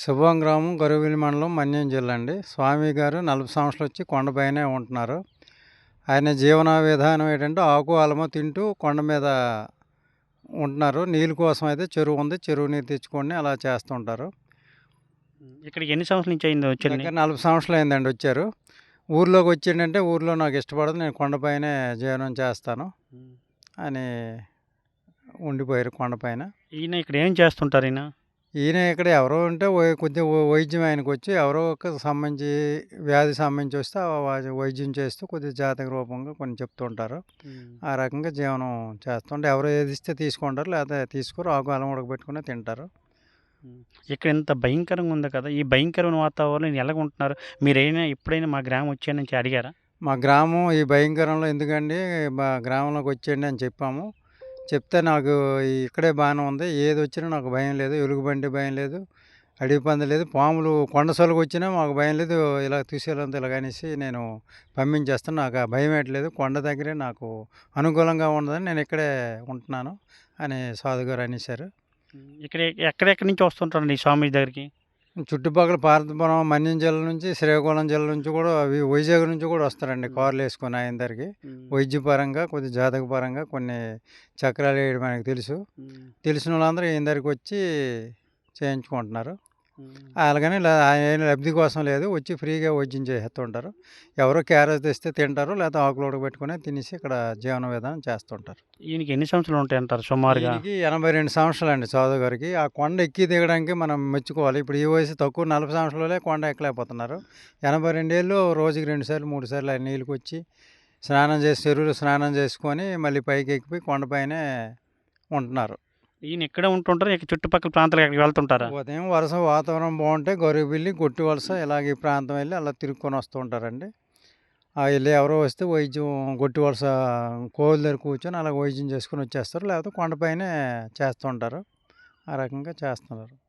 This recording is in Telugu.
శుభం గ్రామం, గరువిలి మండలం, మన్యం జిల్లా అండి. స్వామి గారు 40 సంవత్సరాలు వచ్చి కొండపైనే ఉంటున్నారు. ఆయన జీవన విధానం ఏంటంటే ఆకు, అలము తింటూ కొండ మీద ఉంటున్నారు. నీళ్ళ కోసం అయితే చెరువు ఉంది. చెరువు నీరు తెచ్చుకొని అలా చేస్తుంటారు. ఇక్కడికి ఎన్ని సంవత్సరాల నుంచి అయిందో వచ్చని? దగ్గర 40 సంవత్సరాలు అయిందండి వచ్చారు. ఊర్లోకి వచ్చిండంటే ఊర్లో నాకు ఇష్టపడదు. నేను కొండపైనే జీవనం చేస్తాను అని ఉండిపోయారు కొండపైన. ఈయన ఇక్కడ ఏం చేస్తుంటారు ఈయన? ఈయన ఇక్కడ ఎవరో ఉంటే కొద్దిగా వైద్యం ఆయనకొచ్చి ఎవరో ఒక సంబంధించి వ్యాధి సంబంధించి వస్తే వైద్యం చేస్తూ కొద్దిగా జాతక రూపంగా కొన్ని చెప్తూ ఉంటారు. ఆ రకంగా జీవనం చేస్తుంటే ఎవరు ఏది ఇస్తే తీసుకుంటారు, లేకపోతే తీసుకోరు. ఆకు అల్లం ఉడకబెట్టుకుని తింటారు. ఇక్కడ ఇంత భయంకరంగా ఉంది కదా! ఈ భయంకరమైన వాతావరణంలో ఎలాగ ఉంటున్నారు? మీరైనా ఎప్పుడైనా మా గ్రామం వచ్చాను నుంచి అడిగారా? మా గ్రామం ఈ భయంకరంలో ఎందుకండి మా గ్రామంలోకి వచ్చేయండి అని చెప్పాము. చెప్తే నాకు ఇక్కడే బాగానే ఉంది. ఏదొచ్చినా నాకు భయం లేదు. ఎలుగుబంటి భయం లేదు. అడవి పంది లేదు. పాములు కొండ సొలగొచ్చినా మాకు భయం లేదు. ఇలా చూసేయాలంత ఇలాగనేసి నేను పంపించేస్తాను. నాకు ఆ భయం ఏట్లేదు. కొండ దగ్గరే నాకు అనుకూలంగా ఉండదని నేను ఇక్కడే ఉంటున్నాను అని సాధుగారు అనేశారు. ఇక్కడ ఎక్కడెక్కడి నుంచి వస్తుంటారండి ఈ స్వామి దగ్గరికి? చుట్టుపక్కల పార్వతీపురం, మన్యం జిల్లా నుంచి, శ్రీకాకుళం జిల్లా నుంచి కూడా వైజాగ్ నుంచి కూడా వస్తారండి కార్లు వేసుకొని ఆయన దగ్గరికి. వైద్యపరంగా కొద్దిగా జాతక పరంగా కొన్ని చక్రాలు వేయడం మనకు తెలుసు. తెలిసిన వాళ్ళందరూ ఈయన దగ్గరికి వచ్చి చేయించుకుంటున్నారు. అలాగని ఆయన ఏం లబ్ధి కోసం లేదు, వచ్చి ఫ్రీగా వైద్యం చేసేస్తుంటారు. ఎవరో క్యారేజ్ తెస్తే తింటారు, లేకపోతే ఆకులు ఉడకబెట్టుకుని తినేసి ఇక్కడ జీవన విధానం చేస్తుంటారు. ఈయనకి ఎన్ని సంవత్సరాలు ఉంటాయంటారు సుమారుగా? ఈయనకి 82 సంవత్సరాలండి చౌదరి గారికి. ఆ కొండ ఎక్కి దిగడానికి మనం మెచ్చుకోవాలి. ఇప్పుడు ఈ వయసు తక్కువ 40 సంవత్సరాలే కొండ ఎక్కలేకపోతున్నారు. 82 ఏళ్ళు రోజుకి 2 సార్లు 3 సార్లు ఆయన నీళ్ళకి వచ్చి స్నానం చేసి చెరువులో స్నానం చేసుకొని మళ్ళీ పైకి ఎక్కిపోయి కొండపైనే ఉంటున్నారు. ఈయన ఇక్కడే ఉంటుంటారు, ఇక చుట్టుపక్కల ప్రాంతాలకు ఎక్కడికి వెళ్తుంటారా? ఉదయం వరుస వాతావరణం బాగుంటే గొరిబిల్లి, గొట్టి వలస ఇలాగ ఈ ప్రాంతం వెళ్ళి అలా తిరుక్కొని వస్తూ ఉంటారండి. వెళ్ళి ఎవరో వస్తే వైద్యం గొట్టి వలస కోవిల దగ్గర కూర్చొని అలా వైద్యం చేసుకొని వచ్చేస్తారు. లేకపోతే కొండపైనే చేస్తూ ఉంటారు. ఆ రకంగా చేస్తున్నారు.